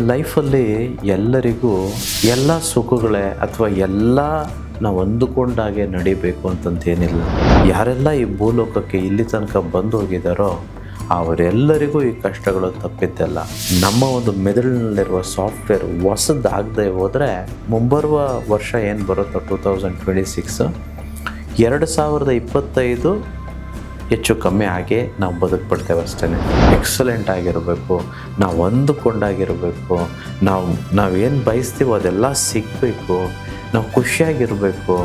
ಲೈಫಲ್ಲಿ ಎಲ್ಲರಿಗೂ ಎಲ್ಲ ಸುಖಗಳೇ ಅಥವಾ ಎಲ್ಲ ನಾವು ಅಂದುಕೊಂಡಾಗೆ ನಡಿಬೇಕು ಅಂತಂತೇನಿಲ್ಲ. ಯಾರೆಲ್ಲ ಈ ಭೂಲೋಕಕ್ಕೆ ಇಲ್ಲಿ ತನಕ ಬಂದು ಹೋಗಿದ್ದಾರೋ ಅವರೆಲ್ಲರಿಗೂ ಈ ಕಷ್ಟಗಳು ತಪ್ಪಿದ್ದಲ್ಲ. ನಮ್ಮ ಒಂದು ಮೆದುಳಿನಲ್ಲಿರುವ ಸಾಫ್ಟ್ವೇರ್ ಹೊಸದಾಗದೆ ಹೋದರೆ ಮುಂಬರುವ ವರ್ಷ ಏನು ಬರುತ್ತೋ 2026 2025 ಹೆಚ್ಚು ಕಮ್ಮಿ ಆಗಿ ನಾವು ಬದುಕ್ಬಿಡ್ತೇವೆ ಅಷ್ಟೇ. ಎಕ್ಸಲೆಂಟ್ ಆಗಿರಬೇಕು, ನಾವು ಅಂದುಕೊಂಡಾಗಿರಬೇಕು, ನಾವೇನು ಬಯಸ್ತೀವೋ ಅದೆಲ್ಲ ಸಿಗಬೇಕು, ನಾವು ಖುಷಿಯಾಗಿರಬೇಕು,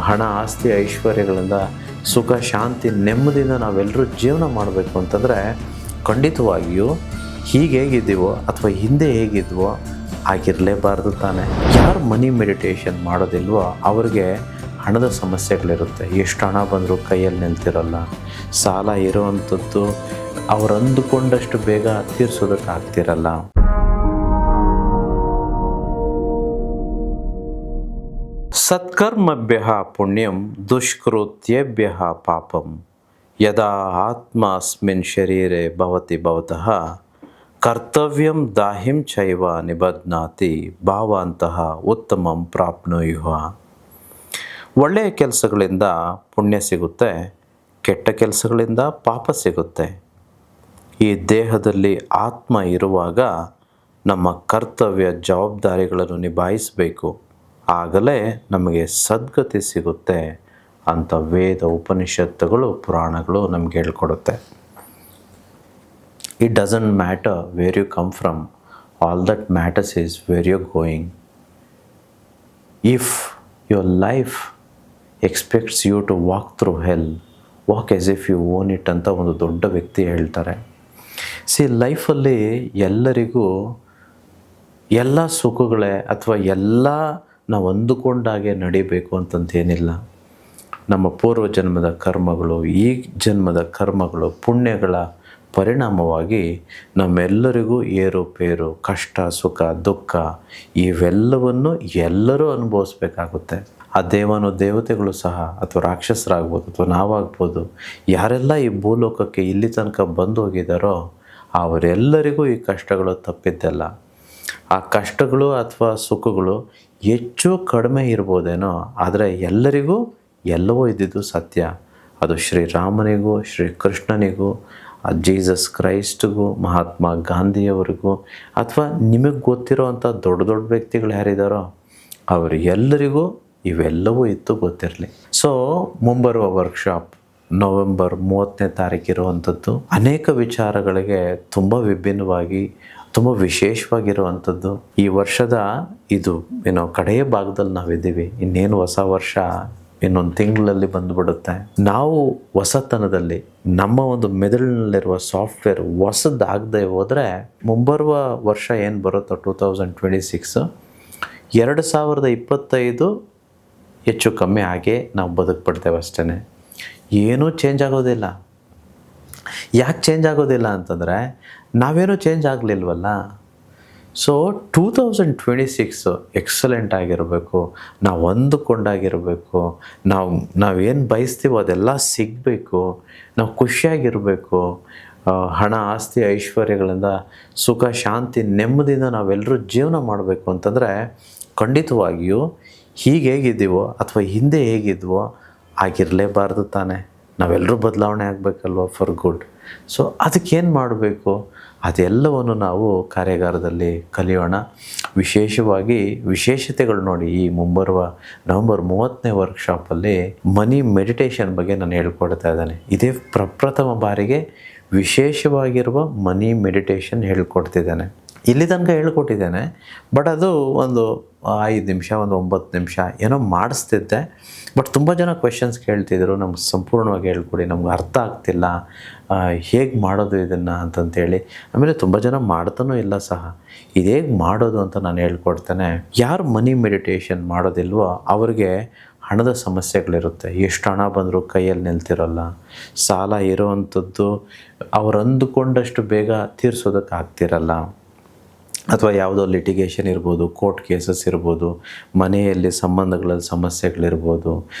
ಹಣ ಆಸ್ತಿ ಐಶ್ವರ್ಯಗಳಿಂದ ಸುಖ ಶಾಂತಿ ನೆಮ್ಮದಿಯಿಂದ ನಾವೆಲ್ಲರೂ ಜೀವನ ಮಾಡಬೇಕು ಅಂತಂದರೆ ಖಂಡಿತವಾಗಿಯೂ ಹೀಗೆ ಹೇಗಿದ್ದೀವೋ ಅಥವಾ ಹಿಂದೆ ಹೇಗಿದ್ವೋ ಆಗಿರಲೇಬಾರ್ದು ತಾನೆ. ಯಾರು ಮನಿ ಮೆಡಿಟೇಷನ್ ಮಾಡೋದಿಲ್ವೋ ಅವ್ರಿಗೆ ಹಣದ ಸಮಸ್ಯೆಗಳಿರುತ್ತೆ. ಎಷ್ಟು ಹಣ ಬಂದರೂ ಕೈಯಲ್ಲಿ ನಿಲ್ತಿರಲ್ಲ. ಸಾಲ ಇರುವಂಥದ್ದು ಅವ್ರು ಅಂದುಕೊಂಡಷ್ಟು ಬೇಗ ತೀರ್ಸೋದಕ್ಕಾಗ್ತಿರಲ್ಲ. ಸತ್ಕರ್ಮಭ್ಯ ಪುಣ್ಯಂ ದುಷ್ಕೃತ್ಯೇಭ್ಯ ಪಾಪಂ ಯದಾ ಆತ್ಮ ಅಸ್ಮಿನ್ ಶರೀರೆ ಭವತಿ ಭವತಃ ಕರ್ತವ್ಯಂ ದಾಹಿಂ ಚೈವ ನಿಬಧ್ನಾತಿ ಭಾವಾಂತಹ ಉತ್ತಮಂ ಪ್ರಾಪ್ನುಯುಃ. ಒಳ್ಳೆಯ ಕೆಲಸಗಳಿಂದ ಪುಣ್ಯ ಸಿಗುತ್ತೆ, ಕೆಟ್ಟ ಕೆಲಸಗಳಿಂದ ಪಾಪ ಸಿಗುತ್ತೆ. ಈ ದೇಹದಲ್ಲಿ ಆತ್ಮ ಇರುವಾಗ ನಮ್ಮ ಕರ್ತವ್ಯ ಜವಾಬ್ದಾರಿಗಳನ್ನು ನಿಭಾಯಿಸಬೇಕು, ಆಗಲೇ ನಮಗೆ ಸದ್ಗತಿ ಸಿಗುತ್ತೆ ಅಂತ ವೇದ ಉಪನಿಷತ್ತುಗಳು ಪುರಾಣಗಳು ನಮಗೆ ಹೇಳ್ಕೊಡುತ್ತೆ. It doesn't matter where you come from, all that matters is where you going. If your life expects you to walk through hell, walk as if you own it ಅಂತ ಒಂದು ದೊಡ್ಡ ವ್ಯಕ್ತಿ ಹೇಳ್ತಾರೆ. ಲೈಫಲ್ಲಿ ಎಲ್ಲರಿಗೂ ಎಲ್ಲ ಸುಖಗಳೇ ಅಥವಾ ಎಲ್ಲ ನಾವು ಅಂದುಕೊಂಡಾಗೆ ನಡಿಬೇಕು ಅಂತಂತೇನಿಲ್ಲ. ನಮ್ಮ ಪೂರ್ವ ಜನ್ಮದ ಕರ್ಮಗಳು, ಈ ಜನ್ಮದ ಕರ್ಮಗಳು, ಪುಣ್ಯಗಳ ಪರಿಣಾಮವಾಗಿ ನಮ್ಮೆಲ್ಲರಿಗೂ ಏರುಪೇರು, ಕಷ್ಟ ಸುಖ ದುಃಖ ಇವೆಲ್ಲವನ್ನು ಎಲ್ಲರೂ ಅನುಭವಿಸ್ಬೇಕಾಗುತ್ತೆ. ಆ ದೇವತೆಗಳು ಸಹ ಅಥವಾ ರಾಕ್ಷಸರಾಗ್ಬೋದು ಅಥವಾ ನಾವಾಗ್ಬೋದು, ಯಾರೆಲ್ಲ ಈ ಭೂಲೋಕಕ್ಕೆ ಇಲ್ಲಿ ತನಕ ಬಂದು ಹೋಗಿದ್ದಾರೋ ಅವರೆಲ್ಲರಿಗೂ ಈ ಕಷ್ಟಗಳು ತಪ್ಪಿದ್ದಲ್ಲ. ಆ ಕಷ್ಟಗಳು ಅಥವಾ ಸುಖಗಳು ಹೆಚ್ಚು ಕಡಿಮೆ ಇರ್ಬೋದೇನೋ, ಆದರೆ ಎಲ್ಲರಿಗೂ ಎಲ್ಲವೂ ಇದ್ದಿದ್ದು ಸತ್ಯ. ಅದು ಶ್ರೀರಾಮನಿಗೂ ಶ್ರೀಕೃಷ್ಣನಿಗೂ ಜೀಸಸ್ ಕ್ರೈಸ್ಟ್ಗೂ ಮಹಾತ್ಮ ಗಾಂಧಿಯವರಿಗೂ ಅಥವಾ ನಿಮಗೆ ಗೊತ್ತಿರೋ ಅಂಥ ದೊಡ್ಡ ದೊಡ್ಡ ವ್ಯಕ್ತಿಗಳು ಯಾರಿದ್ದಾರೋ ಅವರು ಎಲ್ಲರಿಗೂ ಇವೆಲ್ಲವೂ ಇತ್ತು, ಗೊತ್ತಿರಲಿ. ಮುಂಬರುವ ವರ್ಕ್ಶಾಪ್ ನವೆಂಬರ್ 30ನೇ ತಾರೀಕು ಇರುವಂಥದ್ದು ಅನೇಕ ವಿಚಾರಗಳಿಗೆ ತುಂಬ ವಿಭಿನ್ನವಾಗಿ ತುಂಬ ವಿಶೇಷವಾಗಿರುವಂಥದ್ದು. ಈ ವರ್ಷದ ಇದು ಕಡೆಯ ಭಾಗದಲ್ಲಿ ನಾವಿದ್ದೀವಿ. ಇನ್ನೇನು ಹೊಸ ವರ್ಷ ಇನ್ನೊಂದು ತಿಂಗಳಲ್ಲಿ ಬಂದುಬಿಡುತ್ತೆ. ನಾವು ಹೊಸತನದಲ್ಲಿ ನಮ್ಮ ಒಂದು ಮೆದುಳಿನಲ್ಲಿರುವ ಸಾಫ್ಟ್ವೇರ್ ಹೊಸದಾಗದೆ ಹೋದರೆ ಮುಂಬರುವ ವರ್ಷ ಏನು ಬರುತ್ತೋ 2026 2025 ಹೆಚ್ಚು ಕಮ್ಮಿ ಆಗಿ ನಾವು ಬದುಕ್ಬಿಡ್ತೇವೆ ಅಷ್ಟೇ. ಏನೂ ಚೇಂಜ್ ಆಗೋದಿಲ್ಲ. ಯಾಕೆ ಚೇಂಜ್ ಆಗೋದಿಲ್ಲ ಅಂತಂದರೆ ನಾವೇನೂ ಚೇಂಜ್ ಆಗಲಿಲ್ವಲ್ಲ. 2026 ಎಕ್ಸಲೆಂಟ್ ಆಗಿರಬೇಕು, ನಾವು ಅಂದುಕೊಂಡಾಗಿರಬೇಕು, ನಾವೇನು ಬಯಸ್ತೀವೋ ಅದೆಲ್ಲ ಸಿಗಬೇಕು, ನಾವು ಖುಷಿಯಾಗಿರಬೇಕು, ಹಣ ಆಸ್ತಿ ಐಶ್ವರ್ಯಗಳಿಂದ ಸುಖ ಶಾಂತಿ ನೆಮ್ಮದಿಯಿಂದ ನಾವೆಲ್ಲರೂ ಜೀವನ ಮಾಡಬೇಕು ಅಂತಂದರೆ ಖಂಡಿತವಾಗಿಯೂ ಹೀಗೆ ಹೇಗಿದ್ದೀವೋ ಅಥವಾ ಹಿಂದೆ ಹೇಗಿದ್ವೋ ಆಗಿರಲೇಬಾರ್ದು ತಾನೆ. ನಾವೆಲ್ಲರೂ ಬದಲಾವಣೆ ಆಗಬೇಕಲ್ವ ಫಾರ್ ಗುಡ್. ಅದಕ್ಕೇನು ಮಾಡಬೇಕು ಅದೆಲ್ಲವನ್ನು ನಾವು ಕಾರ್ಯಾಗಾರದಲ್ಲಿ ಕಲಿಯೋಣ. ವಿಶೇಷವಾಗಿ ವಿಶೇಷತೆಗಳು ನೋಡಿ, ಈ ಮುಂಬರುವ ನವೆಂಬರ್ 30ನೇ ವರ್ಕ್ಶಾಪಲ್ಲಿ ಮನಿ ಮೆಡಿಟೇಷನ್ ಬಗ್ಗೆ ನಾನು ಹೇಳ್ಕೊಡ್ತಾ ಇದ್ದೇನೆ. ಇದೇ ಪ್ರಪ್ರಥಮ ಬಾರಿಗೆ ವಿಶೇಷವಾಗಿರುವ ಮನಿ ಮೆಡಿಟೇಷನ್ ಹೇಳ್ಕೊಡ್ತಿದ್ದೇನೆ. ಇಲ್ಲಿ ತನಕ ಹೇಳ್ಕೊಟ್ಟಿದ್ದೇನೆ, ಬಟ್ ಅದು ಒಂದು 5 ನಿಮಿಷ ಒಂದು 9 ನಿಮಿಷ ಏನೋ ಮಾಡಿಸ್ತಿದ್ದೆ. ಬಟ್ ತುಂಬ ಜನ ಕ್ವೆಶನ್ಸ್ ಕೇಳ್ತಿದ್ರು, ನಮ್ಗೆ ಸಂಪೂರ್ಣವಾಗಿ ಹೇಳ್ಕೊಡಿ, ನಮ್ಗೆ ಅರ್ಥ ಆಗ್ತಿಲ್ಲ, ಹೇಗೆ ಮಾಡೋದು ಇದನ್ನು ಅಂತಂತೇಳಿ. ಆಮೇಲೆ ತುಂಬ ಜನ ಮಾಡ್ತಾನೂ ಇಲ್ಲ ಸಹ. ಇದು ಹೇಗೆ ಮಾಡೋದು ಅಂತ ನಾನು ಹೇಳ್ಕೊಡ್ತೇನೆ. ಯಾರು ಮನಿ ಮೆಡಿಟೇಷನ್ ಮಾಡೋದಿಲ್ವೋ ಅವ್ರಿಗೆ ಹಣದ ಸಮಸ್ಯೆಗಳಿರುತ್ತೆ. ಎಷ್ಟು ಹಣ ಬಂದರೂ ಕೈಯಲ್ಲಿ ನಿಲ್ತಿರಲ್ಲ. ಸಾಲ ಇರುವಂಥದ್ದು ಅವ್ರು ಅಂದುಕೊಂಡಷ್ಟು ಬೇಗ ತೀರ್ಸೋದಕ್ಕಾಗ್ತಿರಲ್ಲ. ಅಥವಾ ಯಾವುದೋ ಲಿಟಿಗೇಷನ್ ಇರ್ಬೋದು, ಕೋರ್ಟ್ ಕೇಸಸ್ ಇರ್ಬೋದು, ಮನೆಯಲ್ಲಿ ಸಂಬಂಧಗಳಲ್ಲಿ ಸಮಸ್ಯೆಗಳಿರ್ಬೋದು,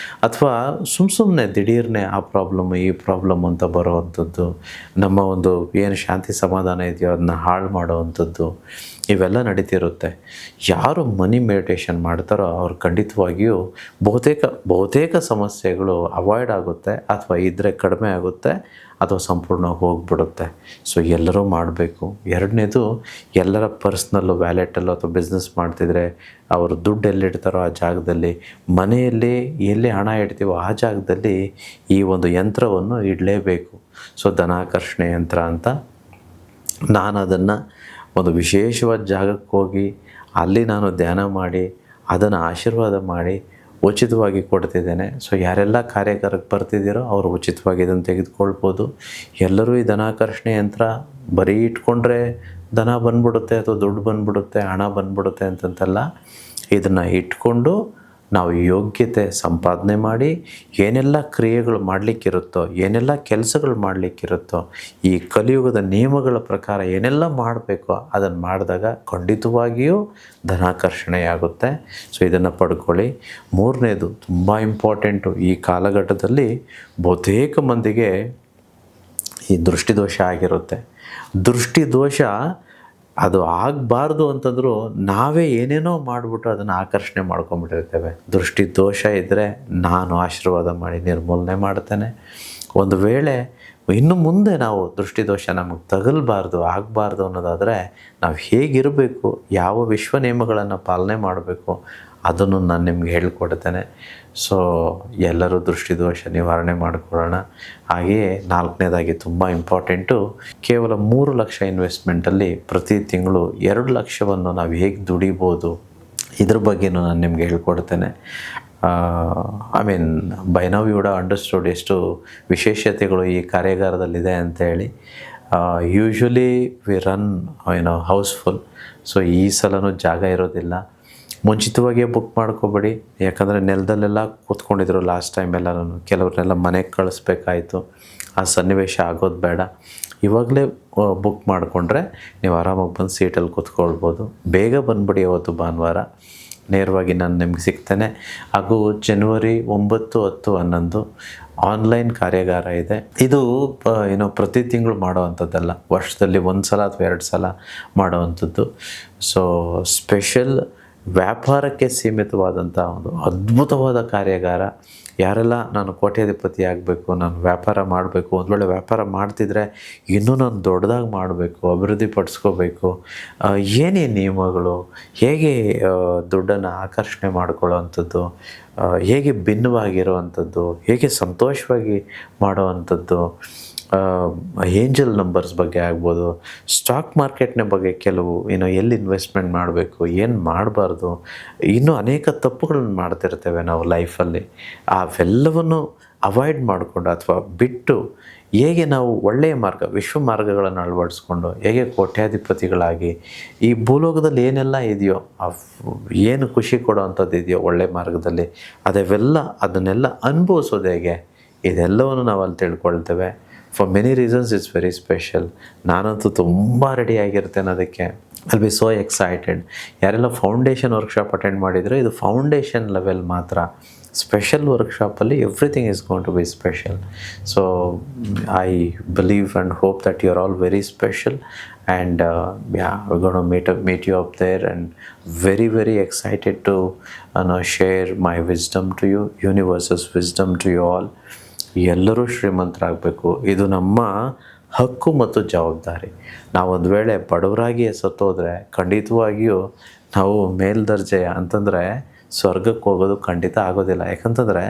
ಅಥವಾ ಸುಮ್ಮನೆ ದಿಢೀರ್ನೆ ಆ ಪ್ರಾಬ್ಲಮ್ ಈ ಪ್ರಾಬ್ಲಮ್ ಅಂತ ಬರೋವಂಥದ್ದು, ನಮ್ಮ ಒಂದು ಏನು ಶಾಂತಿ ಸಮಾಧಾನ ಇದೆಯೋ ಅದನ್ನ ಹಾಳು ಮಾಡೋವಂಥದ್ದು, ಇವೆಲ್ಲ ನಡೀತಿರುತ್ತೆ. ಯಾರು ಮನಿ ಮೆಡಿಟೇಷನ್ ಮಾಡ್ತಾರೋ ಅವ್ರು ಖಂಡಿತವಾಗಿಯೂ ಬಹುತೇಕ ಸಮಸ್ಯೆಗಳು ಅವಾಯ್ಡ್ ಆಗುತ್ತೆ, ಅಥವಾ ಇದ್ದರೆ ಕಡಿಮೆ ಆಗುತ್ತೆ, ಅಥವಾ ಸಂಪೂರ್ಣವಾಗಿ ಹೋಗ್ಬಿಡುತ್ತೆ. ಸೊ ಎಲ್ಲರೂ ಮಾಡಬೇಕು. ಎರಡನೇದು, ಎಲ್ಲರ ಪರ್ಸ್ನಲ್ಲು ವ್ಯಾಲೆಟಲ್ಲೋ ಅಥವಾ ಬಿಸ್ನೆಸ್ ಮಾಡ್ತಿದ್ರೆ ಅವರು ದುಡ್ಡು ಎಲ್ಲಿಡ್ತಾರೋ ಆ ಜಾಗದಲ್ಲಿ, ಮನೆಯಲ್ಲಿ ಎಲ್ಲಿ ಹಣ ಇಡ್ತೀವೋ ಆ ಜಾಗದಲ್ಲಿ ಈ ಒಂದು ಯಂತ್ರವನ್ನು ಇಡಲೇಬೇಕು. ಸೊ ಧನಾಕರ್ಷಣೆ ಯಂತ್ರ ಅಂತ ನಾನು ಅದನ್ನು ಒಂದು ವಿಶೇಷವಾದ ಜಾಗಕ್ಕೆ ಹೋಗಿ ಅಲ್ಲಿ ನಾನು ಧ್ಯಾನ ಮಾಡಿ ಅದನ್ನು ಆಶೀರ್ವಾದ ಮಾಡಿ ಉಚಿತವಾಗಿ ಕೊಡ್ತಿದ್ದೇನೆ. ಸೊ ಯಾರೆಲ್ಲ ಕಾರ್ಯಕರಕ್ಕೆ ಬರ್ತಿದ್ದೀರೋ ಅವರು ಉಚಿತವಾಗಿ ಇದನ್ನು ತೆಗೆದುಕೊಳ್ಬೋದು. ಎಲ್ಲರೂ ಈ ಧನಾಕರ್ಷಣೆ ಯಂತ್ರ ಬರೀ ಇಟ್ಕೊಂಡ್ರೆ ಧನ ಬಂದ್ಬಿಡುತ್ತೆ ಅಥವಾ ದುಡ್ಡು ಬಂದ್ಬಿಡುತ್ತೆ, ಹಣ ಬಂದ್ಬಿಡುತ್ತೆ ಅಂತಂತಲ್ಲ. ಇದನ್ನು ಇಟ್ಕೊಂಡು ನಾವು ಯೋಗ್ಯತೆ ಸಂಪಾದನೆ ಮಾಡಿ ಏನೆಲ್ಲ ಕ್ರಿಯೆಗಳು ಮಾಡಲಿಕ್ಕಿರುತ್ತೋ, ಏನೆಲ್ಲ ಕೆಲಸಗಳು ಮಾಡಲಿಕ್ಕಿರುತ್ತೋ, ಈ ಕಲಿಯುಗದ ನಿಯಮಗಳ ಪ್ರಕಾರ ಏನೆಲ್ಲ ಮಾಡಬೇಕೋ ಅದನ್ನು ಮಾಡಿದಾಗ ಖಂಡಿತವಾಗಿಯೂ ಧನಾಕರ್ಷಣೆಯಾಗುತ್ತೆ. ಸೊ ಇದನ್ನು ಪಡ್ಕೊಳ್ಳಿ. ಮೂರನೇದು ತುಂಬ ಇಂಪಾರ್ಟೆಂಟು. ಈ ಕಾಲಘಟ್ಟದಲ್ಲಿ ಬಹುತೇಕ ಮಂದಿಗೆ ಈ ದೃಷ್ಟಿದೋಷ ಆಗಿರುತ್ತೆ. ದೃಷ್ಟಿದೋಷ ಅದು ಆಗಬಾರ್ದು ಅಂತಂದರೂ ನಾವೇ ಏನೇನೋ ಮಾಡಿಬಿಟ್ಟು ಅದನ್ನು ಆಕರ್ಷಣೆ ಮಾಡ್ಕೊಂಬಿಟ್ಟಿರ್ತೇವೆ. ದೃಷ್ಟಿ ದೋಷ ಇದ್ದರೆ ನಾನು ಆಶೀರ್ವಾದ ಮಾಡಿ ನಿರ್ಮೂಲನೆ ಮಾಡ್ತೇನೆ. ಒಂದು ವೇಳೆ ಇನ್ನು ಮುಂದೆ ನಾವು ದೃಷ್ಟಿದೋಷ ನಮಗೆ ತಗಲ್ಬಾರ್ದು, ಆಗಬಾರ್ದು ಅನ್ನೋದಾದರೆ ನಾವು ಹೇಗಿರಬೇಕು, ಯಾವ ವಿಶ್ವ ನಿಯಮಗಳನ್ನು ಪಾಲನೆ ಮಾಡಬೇಕು ಅದನ್ನು ನಾನು ನಿಮ್ಗೆ ಹೇಳ್ಕೊಡ್ತೇನೆ. ಸೊ ಎಲ್ಲರೂ ದೃಷ್ಟಿದೋಷ ನಿವಾರಣೆ ಮಾಡಿಕೊಳ್ಳೋಣ. ಹಾಗೆಯೇ ನಾಲ್ಕನೇದಾಗಿ ತುಂಬ ಇಂಪಾರ್ಟೆಂಟು, ಕೇವಲ 3 ಲಕ್ಷ ಇನ್ವೆಸ್ಟ್ಮೆಂಟಲ್ಲಿ ಪ್ರತಿ ತಿಂಗಳು 2 ಲಕ್ಷವನ್ನು ನಾವು ಹೇಗೆ ದುಡಿಬೋದು ಇದ್ರ ಬಗ್ಗೆನೂ ನಾನು ನಿಮ್ಗೆ ಹೇಳ್ಕೊಡ್ತೇನೆ. By now you would understood ಎಷ್ಟು ವಿಶೇಷತೆಗಳು ಈ ಕಾರ್ಯಾಗಾರದಲ್ಲಿದೆ ಅಂತೇಳಿ. Usually we run houseful. So ಈ ಸಲನೂ ಜಾಗ ಇರೋದಿಲ್ಲ. ಮುಂಚಿತವಾಗಿಯೇ ಬುಕ್ ಮಾಡ್ಕೋಬೇಡಿ, ಯಾಕಂದರೆ ನೆಲದಲ್ಲೆಲ್ಲ ಕೂತ್ಕೊಂಡಿದ್ರು ಲಾಸ್ಟ್ ಟೈಮ್ ಎಲ್ಲ. ನಾನು ಕೆಲವ್ರನ್ನೆಲ್ಲ ಮನೆಗೆ ಕಳಿಸ್ಬೇಕಾಯಿತು. ಆ ಸನ್ನಿವೇಶ ಆಗೋದು ಬೇಡ. ಇವಾಗಲೇ ಬುಕ್ ಮಾಡಿಕೊಂಡ್ರೆ ನೀವು ಆರಾಮಾಗಿ ಬಂದು ಸೀಟಲ್ಲಿ ಕೂತ್ಕೊಳ್ಬೋದು. ಬೇಗ ಬಂದುಬಿಡಿ. ಅವತ್ತು ಭಾನುವಾರ ನೇರವಾಗಿ ನಾನು ನಿಮ್ಗೆ ಸಿಗ್ತೇನೆ. ಹಾಗೂ ಜನವರಿ 9, 10, 11 ಆನ್ಲೈನ್ ಕಾರ್ಯಾಗಾರ ಇದೆ. ಇದು ಪ್ರತಿ ತಿಂಗಳು ಮಾಡೋವಂಥದ್ದಲ್ಲ, ವರ್ಷದಲ್ಲಿ 1 ಸಲ ಅಥವಾ 2 ಸಲ ಮಾಡೋವಂಥದ್ದು. ಸೊ ಸ್ಪೆಷಲ್ ವ್ಯಾಪಾರಕ್ಕೆ ಸೀಮಿತವಾದಂಥ ಒಂದು ಅದ್ಭುತವಾದ ಕಾರ್ಯಾಗಾರ. ಯಾರೆಲ್ಲ ನಾನು ಕೋಟ್ಯಾಧಿಪತಿ ಆಗಬೇಕು, ನಾನು ವ್ಯಾಪಾರ ಮಾಡಬೇಕು, ಒಂದು ವೇಳೆ ವ್ಯಾಪಾರ ಮಾಡ್ತಿದ್ರೆ ಇನ್ನೂ ನಾನು ದೊಡ್ಡದಾಗಿ ಮಾಡಬೇಕು, ಅಭಿವೃದ್ಧಿ ಪಡಿಸ್ಕೋಬೇಕು, ಏನೇನು ನಿಯಮಗಳು, ಹೇಗೆ ದುಡ್ಡನ್ನು ಆಕರ್ಷಣೆ ಮಾಡ್ಕೊಳ್ಳೋ ಅಂಥದ್ದು, ಹೇಗೆ ಭಿನ್ನವಾಗಿರುವಂಥದ್ದು, ಹೇಗೆ ಸಂತೋಷವಾಗಿ ಮಾಡೋವಂಥದ್ದು, ಏಂಜಲ್ ನಂಬರ್ಸ್ ಬಗ್ಗೆ ಆಗ್ಬೋದು, ಸ್ಟಾಕ್ ಮಾರ್ಕೆಟ್ನ ಬಗ್ಗೆ ಕೆಲವು ಎಲ್ಲಿ ಇನ್ವೆಸ್ಟ್ಮೆಂಟ್ ಮಾಡಬೇಕು, ಏನು ಮಾಡಬಾರ್ದು, ಇನ್ನೂ ಅನೇಕ ತಪ್ಪುಗಳನ್ನು ಮಾಡ್ತಿರ್ತೇವೆ ನಾವು ಲೈಫಲ್ಲಿ. ಅವೆಲ್ಲವನ್ನು ಅವಾಯ್ಡ್ ಮಾಡಿಕೊಂಡು ಅಥವಾ ಬಿಟ್ಟು ಹೇಗೆ ನಾವು ಒಳ್ಳೆಯ ಮಾರ್ಗ, ವಿಶ್ವ ಮಾರ್ಗಗಳನ್ನು ಅಳವಡಿಸ್ಕೊಂಡು ಹೇಗೆ ಕೋಟ್ಯಾಧಿಪತಿಗಳಾಗಿ ಈ ಭೂಲೋಕದಲ್ಲಿ ಏನೆಲ್ಲ ಇದೆಯೋ, ಏನು ಖುಷಿ ಕೊಡೋವಂಥದ್ದು ಇದೆಯೋ ಒಳ್ಳೆಯ ಮಾರ್ಗದಲ್ಲಿ, ಅದನ್ನೆಲ್ಲ ಅನುಭವಿಸೋದು ಹೇಗೆ, ಇದೆಲ್ಲವನ್ನು ನಾವು ಅಲ್ಲಿ ತಿಳ್ಕೊಳ್ತೇವೆ. For many reasons it's very special. ನಾನಂತೂ ತುಂಬ ರೆಡಿಯಾಗಿರ್ತೇನೆ ಅದಕ್ಕೆ. I'll be so excited. ಯಾರೆಲ್ಲ ಫೌಂಡೇಶನ್ ವರ್ಕ್ಶಾಪ್ ಅಟೆಂಡ್ ಮಾಡಿದರೆ ಇದು ಫೌಂಡೇಶನ್ ಲೆವೆಲ್ ಮಾತ್ರ. ಸ್ಪೆಷಲ್ ವರ್ಕ್ಶಾಪಲ್ಲಿ everything is going to be special. So I believe and hope that you are all very special. And we're going to meet you up there, and very, very excited to share my wisdom to you, universe's wisdom to you all. ಎಲ್ಲರೂ ಶ್ರೀಮಂತರಾಗಬೇಕು. ಇದು ನಮ್ಮ ಹಕ್ಕು ಮತ್ತು ಜವಾಬ್ದಾರಿ. ನಾವೊಂದು ವೇಳೆ ಬಡವರಾಗಿ ಸತ್ತೋದ್ರೆ ಖಂಡಿತವಾಗಿಯೂ ನಾವು ಮೇಲ್ದರ್ಜೆಯ ಅಂತಂದರೆ ಸ್ವರ್ಗಕ್ಕೆ ಹೋಗೋದು ಖಂಡಿತ ಆಗೋದಿಲ್ಲ. ಯಾಕಂತಂದರೆ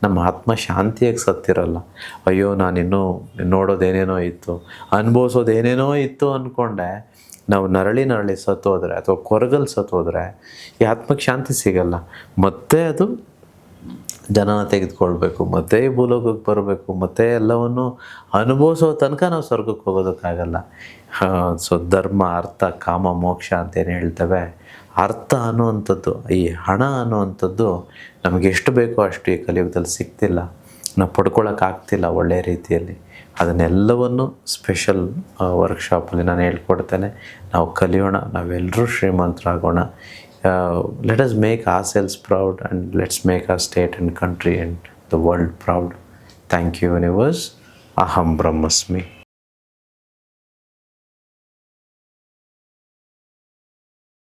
ನಮ್ಮ ಆತ್ಮ ಶಾಂತಿಯಾಗಿ ಸತ್ತಿರಲ್ಲ. ಅಯ್ಯೋ ನಾನಿನ್ನೂ ನೋಡೋದೇನೇನೋ ಇತ್ತು, ಅನುಭವಿಸೋದೇನೇನೋ ಇತ್ತು ಅಂದ್ಕೊಂಡೆ ನಾವು ನರಳಿ ಸತ್ತೋದ್ರೆ ಅಥವಾ ಕೊರಗಲ್ಲಿ ಸತ್ತೋದ್ರೆ ಈ ಆತ್ಮಕ್ಕೆ ಶಾಂತಿ ಸಿಗಲ್ಲ. ಮತ್ತೆ ಅದು ಜನನ ತೆಗೆದುಕೊಳ್ಬೇಕು, ಮತ್ತೆ ಭೂಲೋಕಕ್ಕೆ ಬರಬೇಕು, ಮತ್ತೆ ಎಲ್ಲವನ್ನು ಅನುಭವಿಸೋ ತನಕ ನಾವು ಸ್ವರ್ಗಕ್ಕೆ ಹೋಗೋದಕ್ಕಾಗಲ್ಲ. ಸೊ ಧರ್ಮ, ಅರ್ಥ, ಕಾಮ, ಮೋಕ್ಷ ಅಂತೇನು ಹೇಳ್ತೇವೆ. ಅರ್ಥ ಅನ್ನುವಂಥದ್ದು, ಈ ಹಣ ಅನ್ನುವಂಥದ್ದು ನಮಗೆ ಎಷ್ಟು ಬೇಕೋ ಅಷ್ಟು ಈ ಕಲಿಯುಗದಲ್ಲಿ ಸಿಗ್ತಿಲ್ಲ, ನಾವು ಪಡ್ಕೊಳ್ಳೋಕ್ಕಾಗ್ತಿಲ್ಲ ಒಳ್ಳೆಯ ರೀತಿಯಲ್ಲಿ. ಅದನ್ನೆಲ್ಲವನ್ನು ಸ್ಪೆಷಲ್ ವರ್ಕ್ಶಾಪಲ್ಲಿ ನಾನು ಹೇಳ್ಕೊಡ್ತೇನೆ. ನಾವು ಕಲಿಯೋಣ, ನಾವೆಲ್ಲರೂ ಶ್ರೀಮಂತರಾಗೋಣ. Let us make ourselves proud, and let's make our state and country and the world proud. Thank you, universe. Aham Brahmasmi.